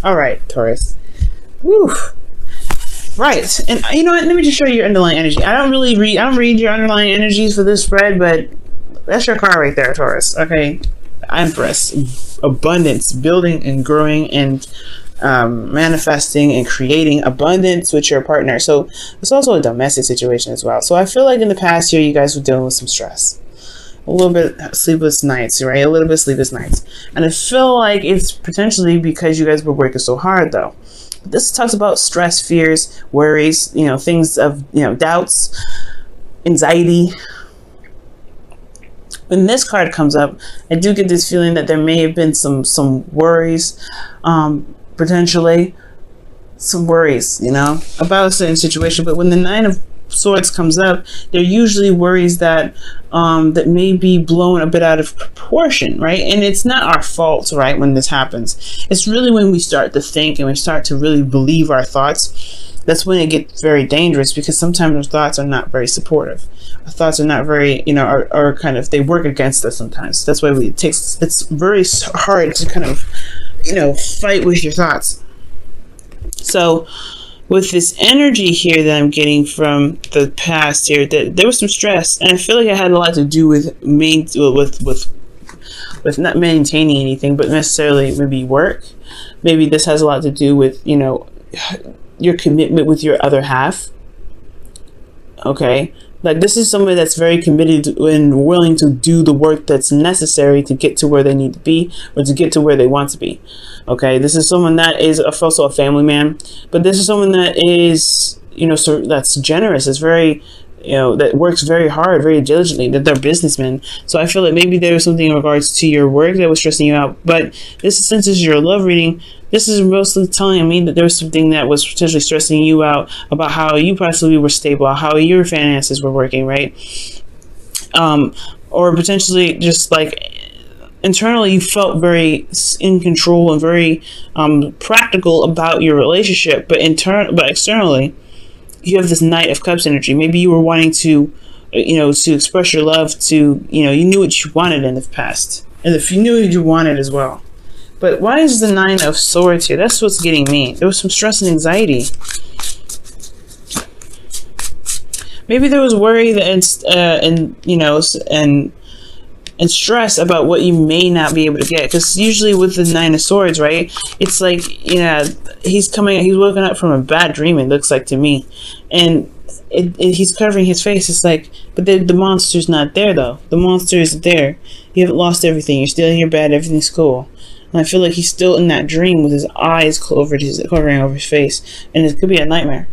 All right, Taurus. Woo. Right, and you know what? Let me just show you your underlying energy. I don't read your underlying energies for this spread, but that's your card right there, Taurus. Okay, Empress, abundance, building and growing and manifesting and creating abundance with your partner. So it's also a domestic situation as well. So I feel like in the past year, you guys were dealing with some stress. A little bit sleepless nights, right? A little bit sleepless nights. And I feel like it's potentially because you guys were working so hard, though. This talks about stress, fears, worries, you know, things of, you know, doubts, anxiety. When this card comes up, I do get this feeling that there may have been some worries, potentially some worries, you know, about a certain situation. But when the Nine of Swords comes up, they're usually worries that that may be blown a bit out of proportion, right? And it's not our fault, right, when this happens. It's really when we start to think and we start to really believe our thoughts, that's when it gets very dangerous, because sometimes our thoughts are not very supportive. Our thoughts are not very, you know, are kind of, they work against us sometimes. That's why it's very hard to kind of, you know, fight with your thoughts. So with this energy here that I'm getting from the past here, that there was some stress, and I feel like it had a lot to do with not maintaining anything, but necessarily maybe work. Maybe this has a lot to do with, you know, your commitment with your other half. Okay, like this is somebody that's very committed and willing to do the work that's necessary to get to where they need to be, or to get to where they want to be. Okay, this is someone that is also a family man, but this is someone that is, you know, so that's generous. It's very, you know, that works very hard, very diligently, that they're businessmen. So I feel like maybe there was something in regards to your work that was stressing you out. But this, since this is your love reading, this is mostly telling me that there was something that was potentially stressing you out about how you possibly were stable, how your finances were working, right? Or potentially just like internally you felt very in control and very practical about your relationship, but externally you have this Knight of Cups energy. Maybe you were wanting to, you know, to express your love to, you know, you knew what you wanted in the past, and if you knew what you wanted as well. But why is the Nine of Swords here? That's what's getting me. There was some stress and anxiety. Maybe there was worry that and you know, and stress about what you may not be able to get. Because usually with the Nine of Swords, right, it's like, you know, he's woken up from a bad dream, it looks like to me, and he's covering his face. It's like, but the monster's not there though. The monster isn't there. You haven't lost everything. You're still in your bed. Everything's cool. And I feel like he's still in that dream with his eyes covering over his face, and it could be a nightmare.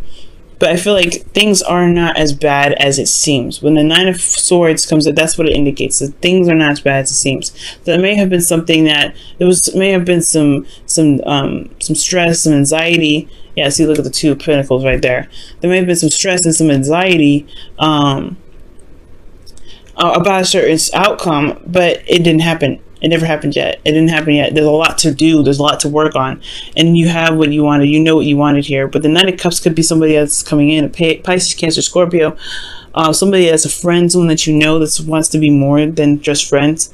But I feel like things are not as bad as it seems. When the Nine of Swords comes up, that's what it indicates, that things are not as bad as it seems. So there may have been something that may have been some stress, some anxiety. Yeah, see, look at the Two of Pentacles right there. There may have been some stress and some anxiety about a certain outcome, but it didn't happen. It never happened yet. It didn't happen yet. There's a lot to do. There's a lot to work on. And you have what you wanted. You know what you wanted here. But the Knight of Cups could be somebody that's coming in, a Pisces, Cancer, Scorpio. Somebody that's a friend, someone that you know that wants to be more than just friends.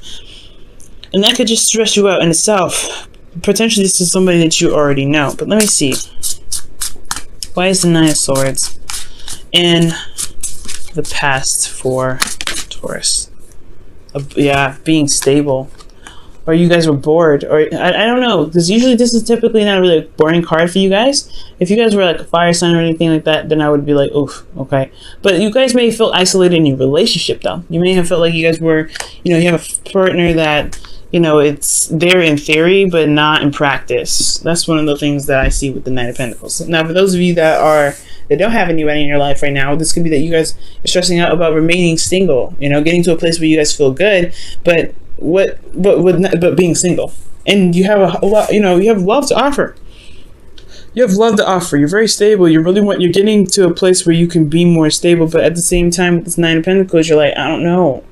And that could just stress you out in itself. Potentially this is somebody that you already know. But let me see. Why is the Nine of Swords in the past for Taurus? Yeah, being stable. Or you guys were bored, or I don't know, because usually this is typically not really a boring card for you guys. If you guys were like a fire sign or anything like that, then I would be like, oof, okay. But you guys may feel isolated in your relationship though. You may have felt like you guys were, you know, you have a partner that, you know, it's there in theory but not in practice. That's one of the things that I see with the Knight of Pentacles. Now for those of you that don't have anybody in your life right now, this could be that you guys are stressing out about remaining single, you know, getting to a place where you guys feel good, but being single, and you have a lot, you know, you have love to offer. You have love to offer. You're very stable. You're getting to a place where you can be more stable, but at the same time with this Nine of Pentacles, you're like, I don't know.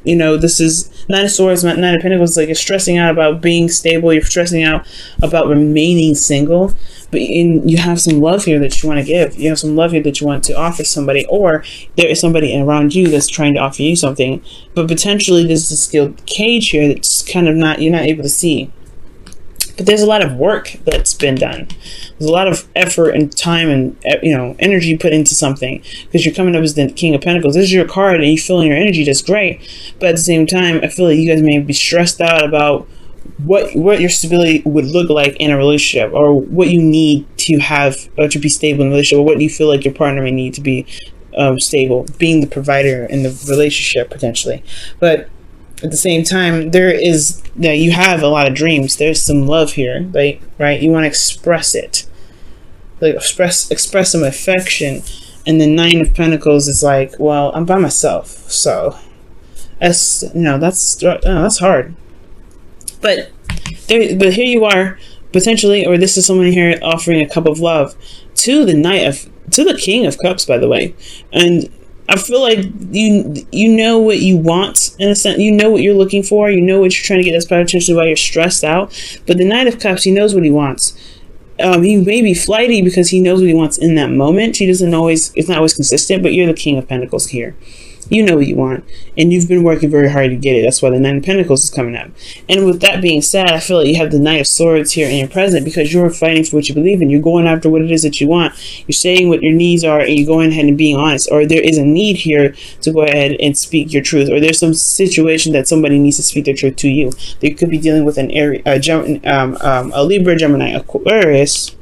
You know, this is Nine of Swords, Nine of Pentacles. Like, you're stressing out about being stable. You're stressing out about remaining single, but you have some love here that you want to give. You have some love here that you want to offer somebody, or there is somebody around you that's trying to offer you something, but potentially there's a skilled cage here that's kind of you're not able to see. But there's a lot of work that's been done. There's a lot of effort and time and energy put into something, because you're coming up as the King of Pentacles. This is your card and you feel your energy just great. But at the same time, I feel like you guys may be stressed out about what your stability would look like in a relationship, or what you need to have or to be stable in a relationship, or what you feel like your partner may need to be stable, being the provider in the relationship potentially. But at the same time, you have a lot of dreams. There's some love here, right? You want to express it, like express some affection. And the Nine of Pentacles is like, well, I'm by myself, so that's hard. But here you are, potentially, or this is someone here offering a cup of love to the King of Cups, by the way. And I feel like you know what you want, in a sense. You know what you're looking for. You know what you're trying to get. That's potentially why you're stressed out. But the Knight of Cups, he knows what he wants. He may be flighty because he knows what he wants in that moment. It's not always consistent, but you're the King of Pentacles here. You know what you want, and you've been working very hard to get it. That's why the Nine of Pentacles is coming up. And with that being said, I feel like you have the Knight of Swords here in your present, because you're fighting for what you believe in. You're going after what it is that you want. You're saying what your needs are, and you're going ahead and being honest. Or there is a need here to go ahead and speak your truth. Or there's some situation that somebody needs to speak their truth to you. They could be dealing with a Libra, Gemini, Aquarius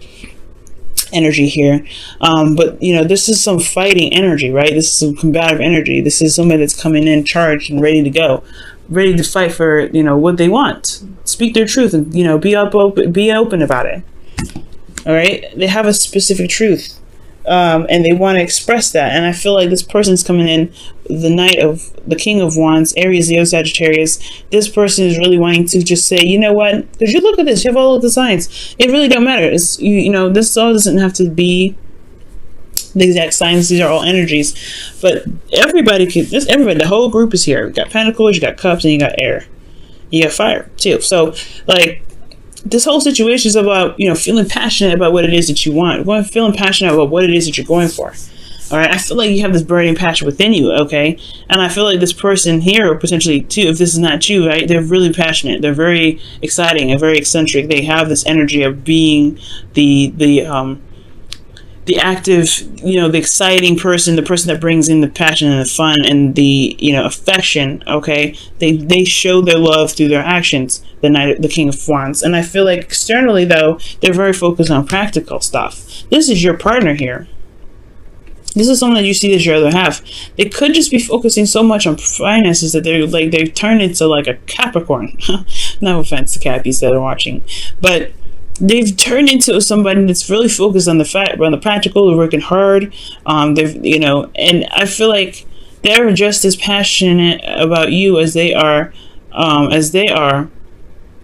energy here, but this is some fighting energy, right? This is some combative energy. This is somebody that's coming in charged and ready to go, ready to fight for what they want, speak their truth, and be open about it. All right, they have a specific truth, and they want to express that. And I feel like this person's coming in, the King of Wands, Aries, Leo, Sagittarius. This person is really wanting to just say, you know what? Because you look at this, you have all of the signs. It really don't matter. It's this all doesn't have to be the exact signs. These are all energies, but everybody, the whole group is here. You got Pentacles, you got Cups, and you got Air. You got Fire too. So like, this whole situation is about, feeling passionate about what it is that you want. Feeling passionate about what it is that you're going for. All right. I feel like you have this burning passion within you. Okay. And I feel like this person here, or potentially too, if this is not you, right, they're really passionate. They're very exciting and very eccentric. They have this energy of being the active, the exciting person, the person that brings in the passion and the fun and the, affection. Okay. They show their love through their actions, the King of Wands. And I feel like externally, though, they're very focused on practical stuff. This is your partner here. This is someone that you see as your other half. They could just be focusing so much on finances that they've turned into like a Capricorn. No offense to Cappies that are watching, but they've turned into somebody that's really focused on the practical. They're working hard. And I feel like they're just as passionate about you as they are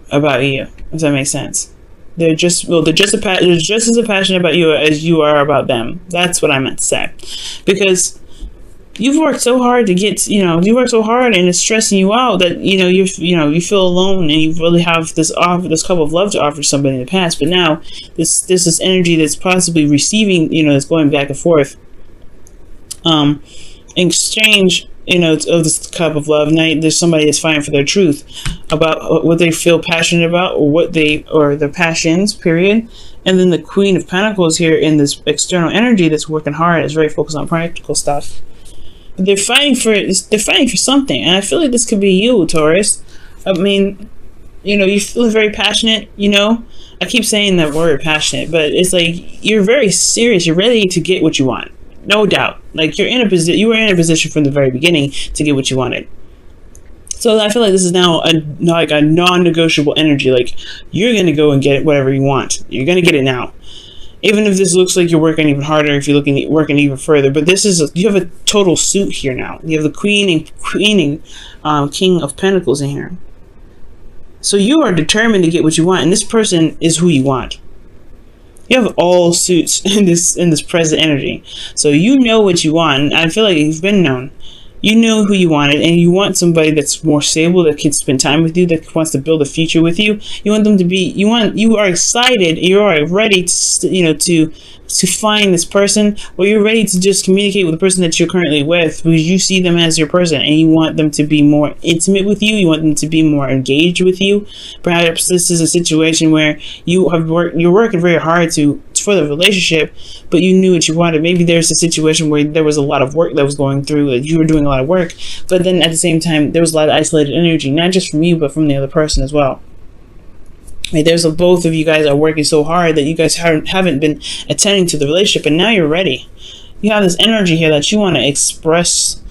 about you. If that makes sense. They're just as passionate about you as you are about them. That's what I meant to say, because you've worked so hard to get, you work so hard, and it's stressing you out that you feel alone, and you really have this cup of love to offer somebody in the past. But now this energy that's possibly receiving, that's going back and forth, in exchange, of this cup of love. Now there's somebody that's fighting for their truth about what they feel passionate about, or their passions, period. And then the Queen of Pentacles here in this external energy that's working hard, is very focused on practical stuff. They're fighting for something, and I feel like this could be you, Taurus. I mean, you feel very passionate. I keep saying that word, passionate, but it's like you're very serious. You're ready to get what you want. No doubt. Like you were in a position from the very beginning to get what you wanted. So I feel like this is now a non-negotiable energy. Like you're going to go and get whatever you want. You're going to get it now. Even if this looks like you're working even harder, if you're working even further. But you have a total suit here now. You have the King of Pentacles in here. So you are determined to get what you want, and this person is who you want. You have all suits in this present energy, so you know what you want. And I feel like you've been known. You know who you wanted, and you want somebody that's more stable, that can spend time with you, that wants to build a future with you. You want them to be, you are excited, you are ready to, to find this person, or you're ready to just communicate with the person that you're currently with, because you see them as your person and you want them to be more intimate with you. You want them to be more engaged with you. Perhaps this is a situation where you're working very hard for the relationship, but you knew what you wanted. Maybe there's a situation where there was a lot of work that was going through, that you were doing a lot of work, but then at the same time there was a lot of isolated energy, not just from you but from the other person as well. Right, there's both of you guys are working so hard that you guys haven't been attending to the relationship, and now you're ready. You have this energy here that you want to express.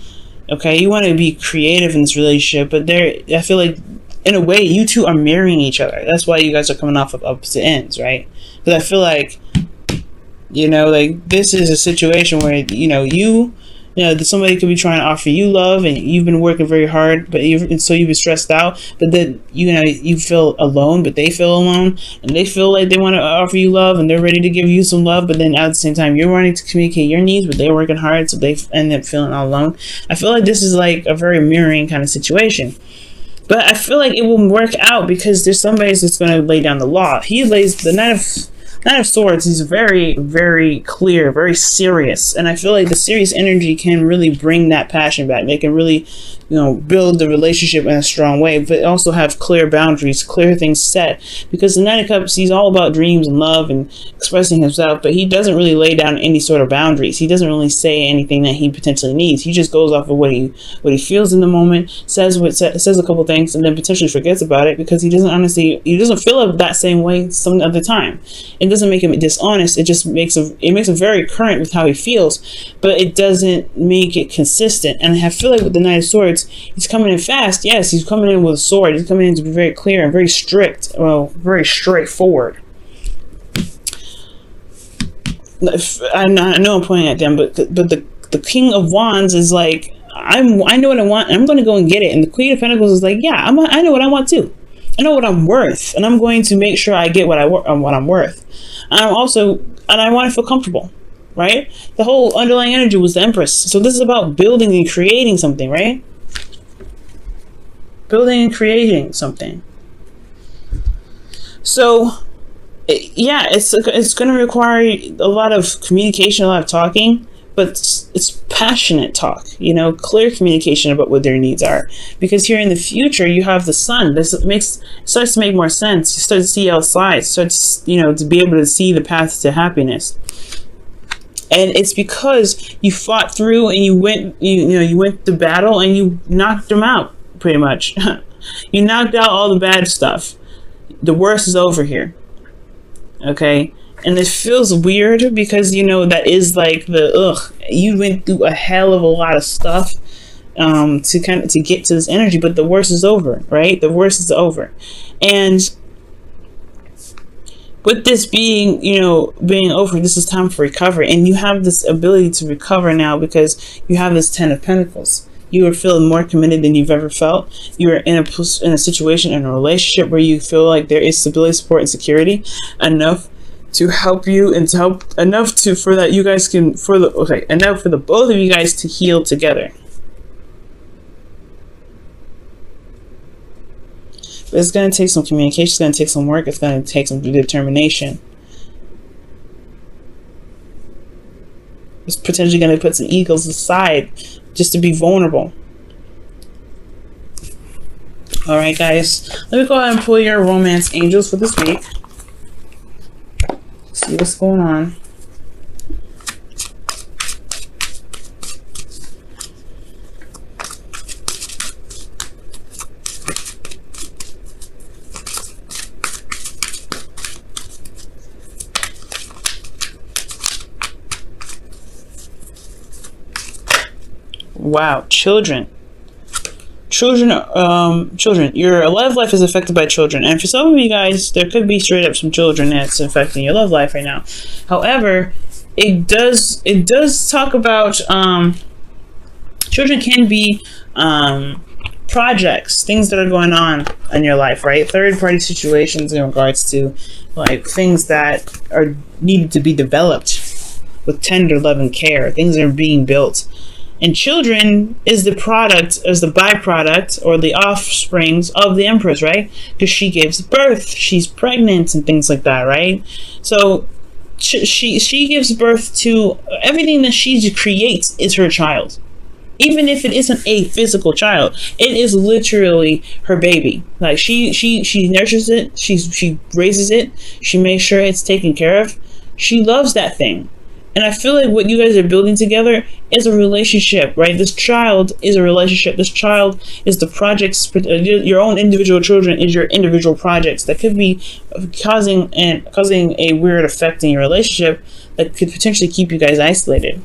Okay, you want to be creative in this relationship, but I feel like in a way you two are mirroring each other. That's why you guys are coming off of opposite ends, right? Because I feel like, like this is a situation where somebody could be trying to offer you love, and you've been working very hard, so you've been stressed out. But then you feel alone, but they feel alone, and they feel like they want to offer you love, and they're ready to give you some love. But then at the same time, you're wanting to communicate your needs, but they're working hard, so they end up feeling all alone. I feel like this is like a very mirroring kind of situation. But I feel like it will work out because there's somebody that's going to lay down the law. He lays the Knight of Swords. He's very, very clear, very serious, and I feel like the serious energy can really bring that passion back. They can really, build the relationship in a strong way, but also have clear boundaries, clear things set. Because the Knight of Cups, he's all about dreams and love and expressing himself, but he doesn't really lay down any sort of boundaries. He doesn't really say anything that he potentially needs. He just goes off of what he feels in the moment, says a couple things, and then potentially forgets about it because he doesn't feel it that same way some other time. It doesn't make him dishonest. It just makes him very current with how he feels, but it doesn't make it consistent. And I feel like with the Knight of Swords, he's coming in fast. Yes, he's coming in with a sword. He's coming in to be very clear and very strict. Well, very straightforward. I know I'm pointing at them, but the King of Wands is like, I know what I want, and I'm going to go and get it. And the Queen of Pentacles is like, yeah, I know what I want too. I know what I'm worth, and I'm going to make sure I get what I'm worth. And I want to feel comfortable, right? The whole underlying energy was the Empress. So this is about building and creating something, right? Building and creating something. So, it's going to require a lot of communication, a lot of talking, but it's passionate talk, clear communication about what their needs are. Because here in the future, you have the Sun. This starts to make more sense. You start to see outside, starts, to be able to see the path to happiness. And it's because you fought through and you went to battle and you knocked them out, pretty much. You knocked out all the bad stuff. The worst is over here. Okay? And it feels weird because, that is like you went through a hell of a lot of stuff to get to this energy, but the worst is over, right? The worst is over. And with this being over, this is time for recovery. And you have this ability to recover now because you have this 10 of Pentacles. You are feeling more committed than you've ever felt. You are in a situation, in a relationship where you feel like there is stability, support, and security enough to help you, and to help enough for the both of you guys to heal together. But it's going to take some communication. It's going to take some work. It's going to take some determination. It's potentially going to put some egos aside just to be vulnerable. All right, guys. Let me go ahead and pull your romance angels for this week. See what's going on. Wow, children, your love life is affected by children, and for some of you guys, there could be straight up some children that's affecting your love life right now. However, it does talk about children can be projects, things that are going on in your life, right? Third party situations in regards to like things that are needed to be developed with tender love and care. Things are being built. And children is the product, is the byproduct or the offsprings of the Empress, right? Because she gives birth, she's pregnant and things like that, right? So she gives birth to everything that she creates is her child. Even if it isn't a physical child, it is literally her baby. Like she nurtures it, she raises it, she makes sure it's taken care of. She loves that thing. And I feel like what you guys are building together is a relationship, right? This child is a relationship. This child is the projects. Your own individual children is your individual projects that could be causing a weird effect in your relationship that could potentially keep you guys isolated.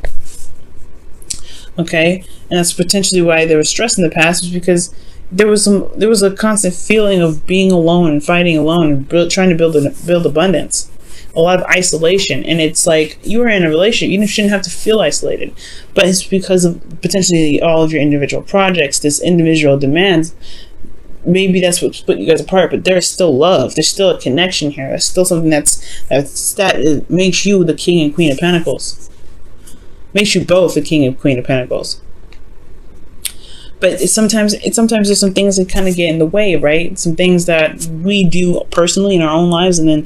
Okay, and that's potentially why there was stress in the past, was because there was a constant feeling of being alone and fighting alone and trying to build abundance. A lot of isolation, and it's like you were in a relationship, you shouldn't have to feel isolated, but it's because of potentially all of your individual projects, this individual demands. Maybe that's what split you guys apart, but there's still love, there's still a connection here, there's still something that makes you the King and Queen of Pentacles, makes you both the King and Queen of Pentacles. But sometimes there's some things that kind of get in the way, right? Some things that we do personally in our own lives, and then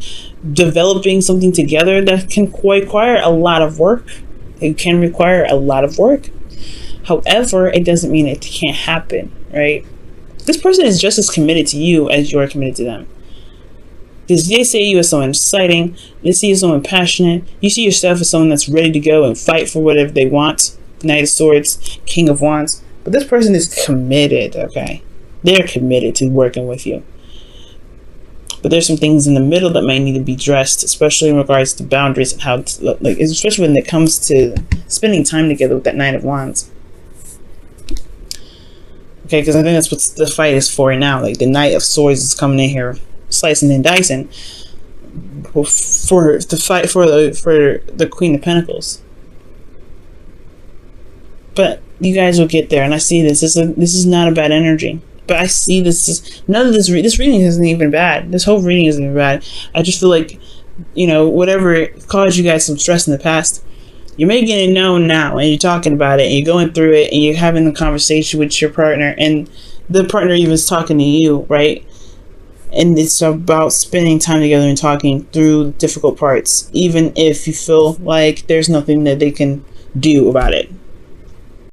developing something together that can require a lot of work. It can require a lot of work. However, it doesn't mean it can't happen, right? This person is just as committed to you as you're committed to them. Because they see you as someone exciting, they see you as someone passionate, you see yourself as someone that's ready to go and fight for whatever they want. Knight of Swords, King of Wands. But this person is committed, okay? They're committed to working with you. But there's some things in the middle that might need to be addressed, especially in regards to boundaries and how to, like, especially when it comes to spending time together with that Knight of Wands. Okay, because I think that's what the fight is for now. Like, the Knight of Swords is coming in here, slicing and dicing for the fight for the Queen of Pentacles. But you guys will get there, and I see this. This is not a bad energy, but I see this. None of this. This reading isn't even bad. This whole reading isn't even bad. I just feel like, you know, whatever caused you guys some stress in the past, you're making it known now, and you're talking about it, and you're going through it, and you're having the conversation with your partner, and the partner even is talking to you, right? And it's about spending time together and talking through difficult parts, even if you feel like there's nothing that they can do about it.